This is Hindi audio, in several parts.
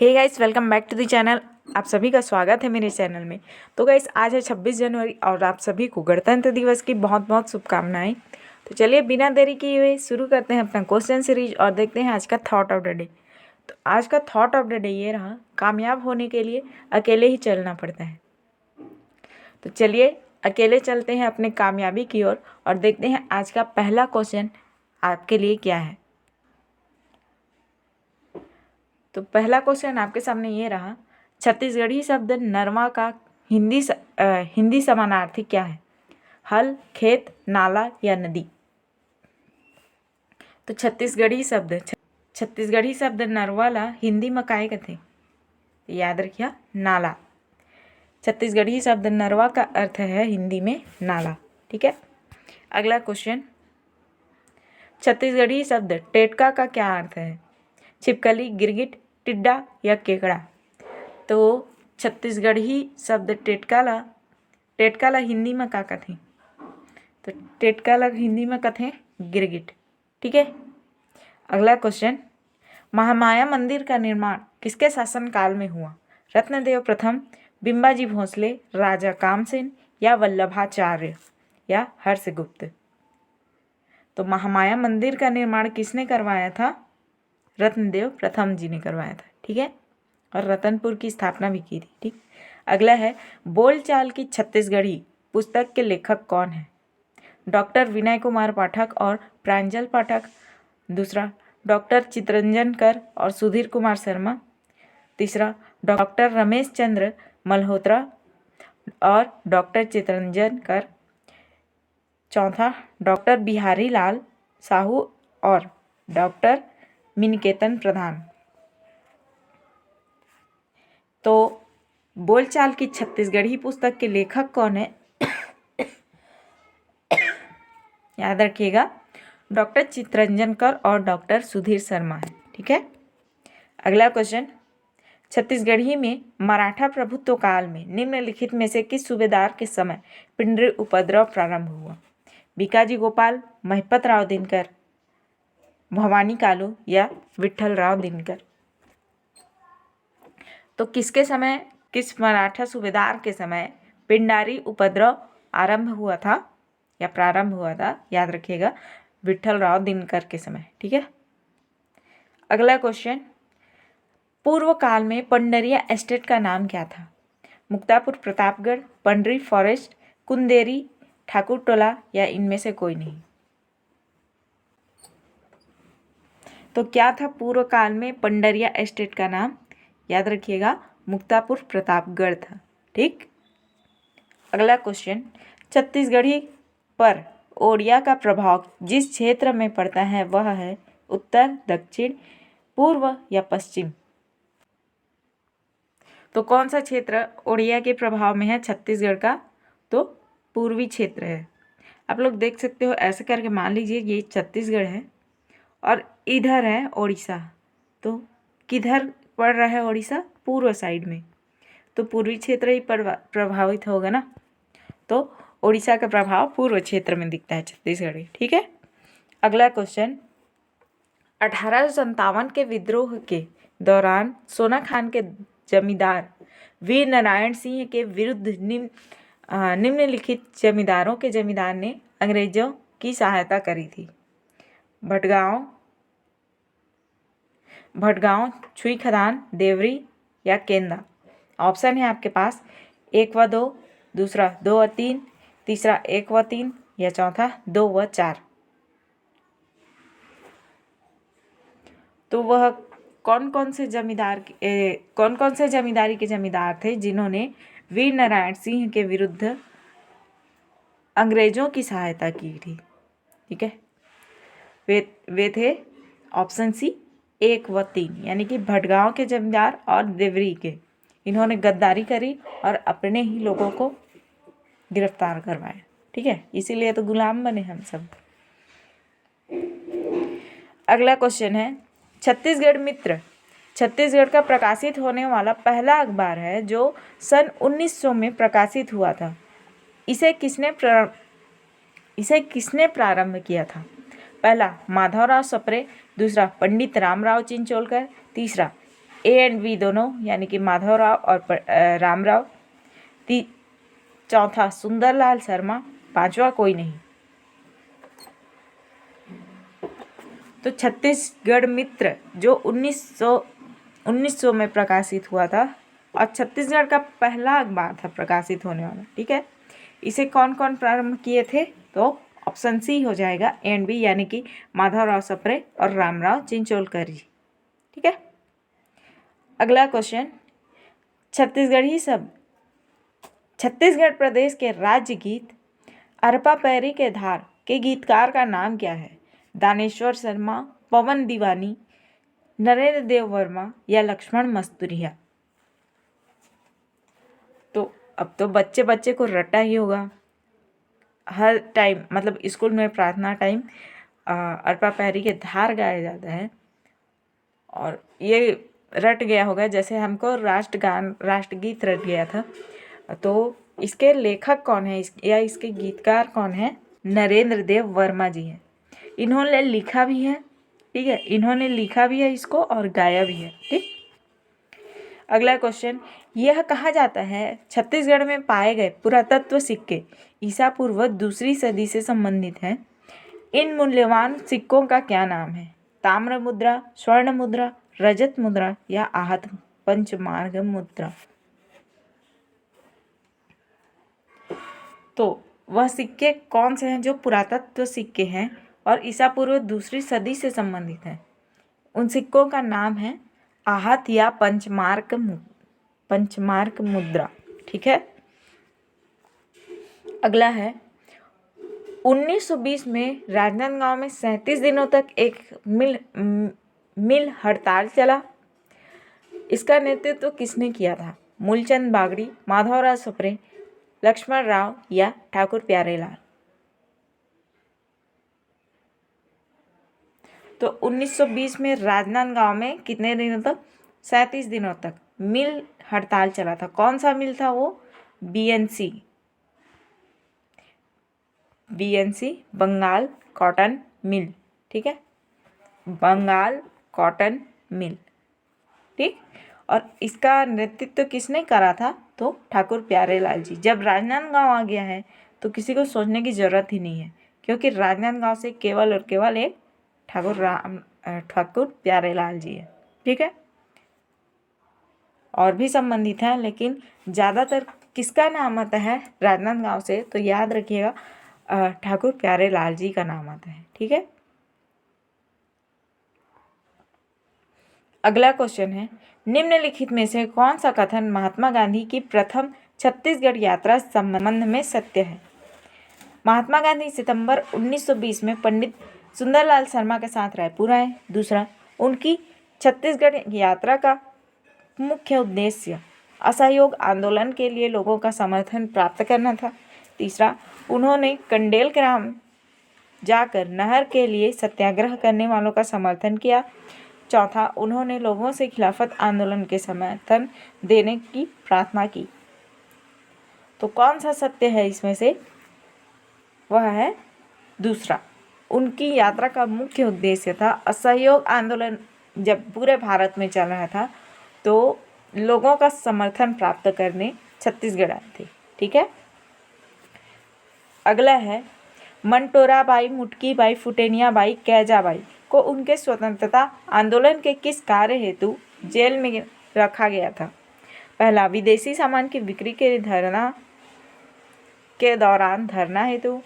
Hey guys, welcome back to the channel. आप सभी का स्वागत है मेरे चैनल में। तो गाइस, आज है 26 जनवरी और आप सभी को गणतंत्र दिवस की बहुत बहुत शुभकामनाएं। तो चलिए बिना देरी किए हुए शुरू करते हैं अपना क्वेश्चन सीरीज और देखते हैं आज का थॉट ऑफ द डे। तो आज का थॉट ऑफ द डे ये रहा, कामयाब होने के लिए अकेले ही चलना पड़ता है। तो चलिए अकेले चलते हैं अपने कामयाबी की ओर और देखते हैं आज का पहला क्वेश्चन आपके लिए क्या है। तो पहला क्वेश्चन आपके सामने ये रहा, छत्तीसगढ़ी शब्द नरवा का हिंदी समानार्थी क्या है? हल, खेत, नाला या नदी? तो छत्तीसगढ़ी शब्द नरवा ला हिंदी में काहे कहथे? याद रखिए, नाला। छत्तीसगढ़ी शब्द नरवा का अर्थ है हिंदी में नाला। ठीक है। अगला क्वेश्चन, छत्तीसगढ़ी शब्द टेटका का क्या अर्थ है? छिपकली, गिरगिट, टिड्डा या केकड़ा? तो छत्तीसगढ़ी शब्द टेटका ला हिंदी में का कथे? तो टेटका ला हिंदी में कथे गिरगिट। ठीक है। अगला क्वेश्चन, महामाया मंदिर का निर्माण किसके शासनकाल में हुआ? रत्नदेव प्रथम, बिंबाजी भोसले, राजा कामसेन या वल्लभाचार्य या हर्षगुप्त? तो महामाया मंदिर का निर्माण किसने करवाया था? रत्नदेव प्रथम जी ने करवाया था। ठीक है। और रतनपुर की स्थापना भी की थी। ठीक। अगला है, बोलचाल की छत्तीसगढ़ी पुस्तक के लेखक कौन है? डॉक्टर विनय कुमार पाठक और प्रांजल पाठक। दूसरा, डॉक्टर चितरंजन कर और सुधीर कुमार शर्मा। तीसरा, डॉक्टर रमेश चंद्र मल्होत्रा और डॉक्टर चितरंजन कर। चौथा, डॉक्टर बिहारी लाल साहू और डॉक्टर मिनिकेतन प्रधान। तो बोलचाल की छत्तीसगढ़ी पुस्तक के लेखक कौन है? याद रखिएगा, डॉक्टर चितरंजन कर और डॉक्टर सुधीर शर्मा है। ठीक है। अगला क्वेश्चन, छत्तीसगढ़ी में मराठा प्रभुत्व काल में निम्नलिखित में से किस सूबेदार के समय पिंडरी उपद्रव प्रारंभ हुआ? भिकाजी गोपाल, महिपत राव दिनकर, भवानी कालू या विठल राव दिनकर? तो किस मराठा सूबेदार के समय पिंडारी उपद्रव प्रारंभ हुआ था? याद रखिएगा, विठल राव दिनकर के समय। ठीक है। अगला क्वेश्चन, पूर्व काल में पंडरिया एस्टेट का नाम क्या था? मुक्तापुर, प्रतापगढ़, पंडरी फॉरेस्ट, कुंदेरी, ठाकुर टोला या इनमें से कोई नहीं? तो क्या था पूर्व काल में पंडरिया एस्टेट का नाम? याद रखिएगा, मुक्तापुर प्रतापगढ़ था। ठीक। अगला क्वेश्चन, छत्तीसगढ़ी पर ओडिया का प्रभाव जिस क्षेत्र में पड़ता है वह है उत्तर, दक्षिण, पूर्व या पश्चिम? तो कौन सा क्षेत्र ओडिया के प्रभाव में है छत्तीसगढ़ का? तो पूर्वी क्षेत्र है। आप लोग देख सकते हो, ऐसे करके मान लीजिए ये छत्तीसगढ़ है और इधर है उड़ीसा। तो किधर पड़ रहा है उड़ीसा? पूर्व साइड में। तो पूर्वी क्षेत्र ही प्रभावित होगा ना। तो उड़ीसा का प्रभाव पूर्व क्षेत्र में दिखता है छत्तीसगढ़ में। ठीक है। अगला क्वेश्चन, 1857 के विद्रोह के दौरान सोना खान के जमींदार वीर नारायण सिंह के विरुद्ध निम्नलिखित जमींदारों के जमींदार ने अंग्रेजों की सहायता करी थी? भटगांव, छुई खदान, देवरी या केंदा? ऑप्शन है आपके पास 1 व 2, दूसरा 2 और 3, तीसरा 1 व 3 या चौथा 2 व 4। तो वह कौन कौन से जमींदारी के जमींदार थे जिन्होंने वीर नारायण सिंह के विरुद्ध अंग्रेजों की सहायता की थी? ठीक है। वे थे ऑप्शन सी 1 व 3, यानी कि भटगांव के जमींदार और देवरी के। इन्होंने गद्दारी करी और अपने ही लोगों को गिरफ्तार करवाया। ठीक है। इसीलिए तो गुलाम बने हम सब। अगला क्वेश्चन है, छत्तीसगढ़ मित्र छत्तीसगढ़ का प्रकाशित होने वाला पहला अखबार है जो सन 1900 में प्रकाशित हुआ था। इसे किसने प्रारंभ किया था? पहला, माधवराव सप्रे, दूसरा, पंडित रामराव चिंचोलकर, तीसरा, ए एंड बी दोनों यानी कि माधवराव और रामराव। चौथा सुंदरलाल शर्मा, पांचवा कोई नहीं। तो छत्तीसगढ़ मित्र जो 1900 में प्रकाशित हुआ था और छत्तीसगढ़ का पहला अखबार था प्रकाशित होने वाला। ठीक है, इसे कौन कौन प्रारंभ किए थे? तो ऑप्शन सी हो जाएगा एंड बी, यानी कि माधवराव सप्रे और रामराव चिंचोलकर जी। ठीक है, अगला क्वेश्चन, छत्तीसगढ़ी शब्द छत्तीसगढ़ प्रदेश के राज्य गीत अरपा पैरी के धार के गीतकार का नाम क्या है? दानेश्वर शर्मा, पवन दीवानी, नरेंद्र देव वर्मा या लक्ष्मण मस्तूरिया? तो अब तो बच्चे बच्चे को रटा ही होगा हर टाइम, मतलब स्कूल में प्रार्थना टाइम अरपा पैरी के धार गाया जाता है और ये रट गया होगा जैसे हमको राष्ट्रगान राष्ट्रगीत रट गया था। तो इसके लेखक कौन है या इसके गीतकार कौन है? नरेंद्र देव वर्मा जी हैं। इन्होंने लिखा भी है, ठीक है, इन्होंने लिखा भी है इसको और गाया भी है। ठीक, अगला क्वेश्चन, यह कहा जाता है छत्तीसगढ़ में पाए गए पुरातत्व सिक्के ईसा पूर्व दूसरी सदी से संबंधित हैं। इन मूल्यवान सिक्कों का क्या नाम है? ताम्र मुद्रा, स्वर्ण मुद्रा, रजत मुद्रा या आहत पंचमार्ग मुद्रा? तो वह सिक्के कौन से हैं जो पुरातत्व सिक्के हैं और ईसा पूर्व दूसरी सदी से संबंधित हैं? उन सिक्कों का नाम है आहत या पंचमार्क मुद्रा। ठीक है, अगला है 1920 में राजनांदगांव में 37 दिनों तक एक मिल हड़ताल चला। इसका नेतृत्व किसने किया था? मूलचंद बागड़ी, माधवराव सप्रे, लक्ष्मण राव या ठाकुर प्यारेलाल? तो 1920 में राजनांदगांव में कितने दिनों तक? 37 दिनों तक मिल हड़ताल चला था। कौन सा मिल था वो? BNC, Bengal cotton mill. ठीक है, बंगाल कॉटन मिल। ठीक, और इसका नेतृत्व किसने करा था? तो ठाकुर प्यारेलाल जी। जब राजनांदगांव आ गया है तो किसी को सोचने की जरूरत ही नहीं है, क्योंकि राजनांदगांव से केवल और केवल एक ठाकुर प्यारेलाल जी है। ठीक है, और भी संबंधित हैं, लेकिन ज़्यादातर किसका नाम आता है राजनांदगांव से? तो याद रखिएगा ठाकुर प्यारेलाल जी का नाम आता है। ठीक है, अगला क्वेश्चन है, निम्नलिखित में से कौन सा कथन महात्मा गांधी की प्रथम छत्तीसगढ़ यात्रा संबंध में सत्य है? महात्मा गांधी सितंबर 1920 में पंडित सुंदरलाल शर्मा के साथ रायपुर आए। दूसरा, उनकी छत्तीसगढ़ यात्रा का मुख्य उद्देश्य असहयोग आंदोलन के लिए लोगों का समर्थन प्राप्त करना था। तीसरा, उन्होंने कंडेल ग्राम जाकर नहर के लिए सत्याग्रह करने वालों का समर्थन किया। चौथा, उन्होंने लोगों से खिलाफत आंदोलन के समर्थन देने की प्रार्थना की। तो कौन सा सत्य है इसमें से? वह है दूसरा। उनकी यात्रा का मुख्य उद्देश्य था असहयोग आंदोलन जब पूरे भारत में चल रहा था तो लोगों का समर्थन प्राप्त करने छत्तीसगढ़ आए थे। ठीक है, अगला है, Mantora by, मुटकी by, फुटेनिया by, कैजा by को उनके स्वतंत्रता आंदोलन के किस कार्य हेतु जेल में रखा गया था? पहला, विदेशी सामान की बिक्री के दौरान धरना हेतु।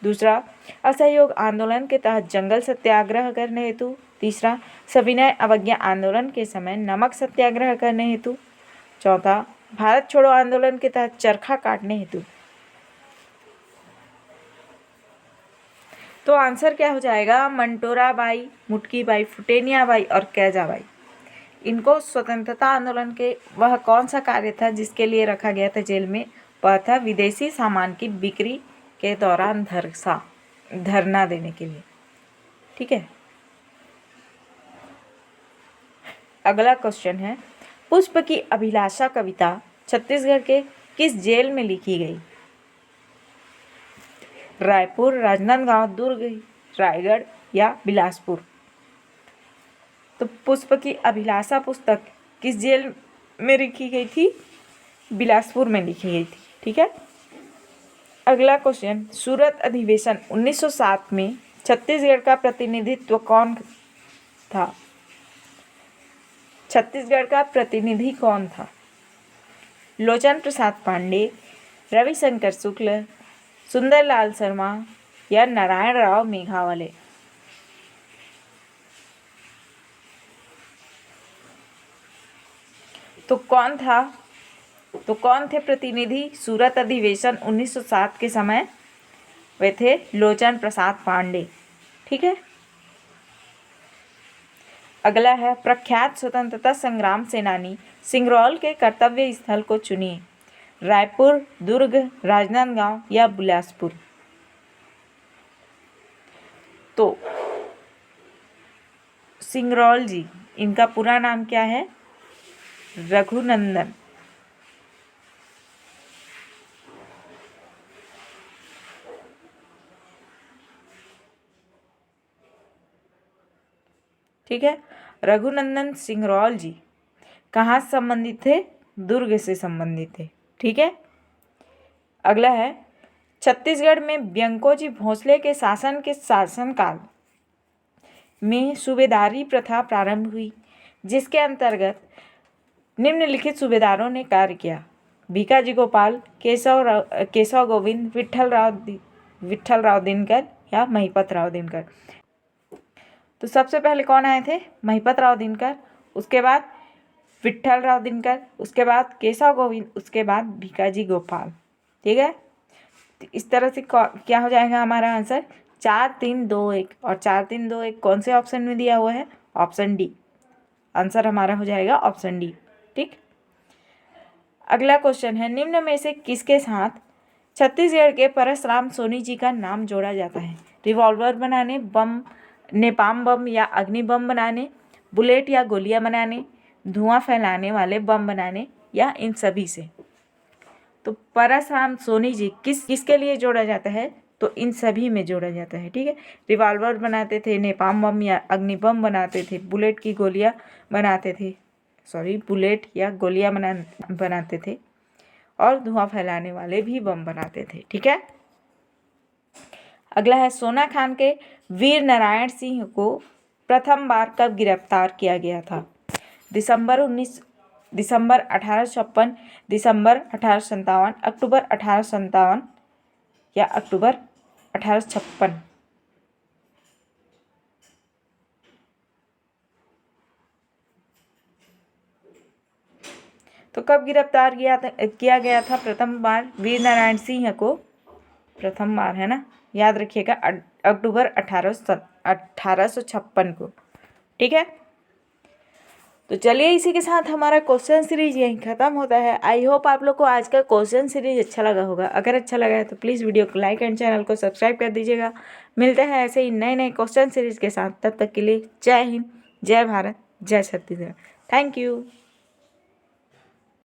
दूसरा, असहयोग आंदोलन के तहत जंगल सत्याग्रह करने हेतु। तीसरा, सविनय अवज्ञा आंदोलन के समय नमक सत्याग्रह करने हेतु। चौथा, भारत छोड़ो आंदोलन के तहत चरखा काटने हेतु। तो आंसर क्या हो जाएगा? मंटोरा बाई, मुटकी बाई, फुटेनिया बाई और कैजा बाई। इनको स्वतंत्रता आंदोलन के वह कौन सा कार्य था जिसके लिए रखा गया था जेल में? वह था विदेशी सामान की बिक्री के दौरान धरना देने के लिए। ठीक है, अगला क्वेश्चन है, पुष्प की अभिलाषा कविता छत्तीसगढ़ के किस जेल में लिखी गई? रायपुर, राजनांदगांव, दुर्ग, रायगढ़ या बिलासपुर? तो पुष्प की अभिलाषा पुस्तक किस जेल में लिखी गई थी? बिलासपुर में लिखी गई थी। ठीक है। अगला क्वेश्चन, सूरत अधिवेशन 1907 में छत्तीसगढ़ का प्रतिनिधित्व कौन था? छत्तीसगढ़ का प्रतिनिधि कौन था? लोचन प्रसाद पांडे, रविशंकर शुक्ल, सुंदरलाल शर्मा या नारायण राव मेघावाले? तो कौन थे प्रतिनिधि सूरत अधिवेशन 1907 के समय? वे थे लोचन प्रसाद पांडे। ठीक है। अगला है, प्रख्यात स्वतंत्रता संग्राम सेनानी सिंगरौल के कर्तव्य स्थल को चुनिए। रायपुर, दुर्ग, राजनांदगांव या बिलासपुर? तो सिंगरौल जी, इनका पूरा नाम क्या है? रघुनंदन। ठीक है। रघुनंदन सिंगरौल जी कहाँ से संबंधित थे? दुर्ग से संबंधित थे। ठीक है। अगला है, छत्तीसगढ़ में व्यंकोजी भोसले के शासनकाल में सूबेदारी प्रथा प्रारंभ हुई, जिसके अंतर्गत निम्नलिखित सूबेदारों ने कार्य किया। भीकाजी गोपाल, केशव गोविंद, विठल राव दिनकर या महिपत राव दिनकर? तो सबसे पहले कौन आए थे? महिपत राव दिनकर, उसके बाद विठल राव दिनकर, उसके बाद केशव गोविंद, उसके बाद भीकाजी गोपाल। ठीक है। तो इस तरह से क्या हो जाएगा हमारा आंसर? 4, 3, 2, 1। और 4, 3, 2, 1 कौन से ऑप्शन में दिया हुआ है? Option D. आंसर हमारा हो जाएगा ऑप्शन डी। ठीक। अगला क्वेश्चन है, निम्न में से किसके साथ छत्तीसगढ़ के परशुराम सोनी जी का नाम जोड़ा जाता है? रिवॉल्वर बनाने, नेपाम बम या अग्नि बम बनाने, बुलेट या गोलियां बनाने, धुआं फैलाने वाले बम बनाने या इन सभी से? तो परशुराम सोनी जी किसके लिए जोड़ा जाता है? तो इन सभी में जोड़ा जाता है। ठीक है। रिवॉल्वर बनाते थे, नेपाम बम या अग्नि बम बनाते थे, बुलेट या गोलियां बनाते थे और धुआं फैलाने वाले भी बम बनाते थे। ठीक है। अगला है, सोना खान के वीर नारायण सिंह को प्रथम बार कब गिरफ्तार किया गया था? दिसंबर 1856, दिसंबर 1857, अक्टूबर 1857 या अक्टूबर 1856? तो कब गिरफ्तार किया गया था प्रथम बार वीर नारायण सिंह को? प्रथम बार है ना, याद रखिएगा, अक्टूबर 1856 को। ठीक है। तो चलिए, इसी के साथ हमारा क्वेश्चन सीरीज यहीं ख़त्म होता है। आई होप आप लोग को आज का क्वेश्चन सीरीज अच्छा लगा होगा। अगर अच्छा लगा है तो प्लीज़ वीडियो को लाइक एंड चैनल को सब्सक्राइब कर दीजिएगा। मिलते हैं ऐसे ही नए नए क्वेश्चन सीरीज के साथ। तब तक के लिए जय हिंद, जय भारत, जय छत्तीसगढ़। Thank you.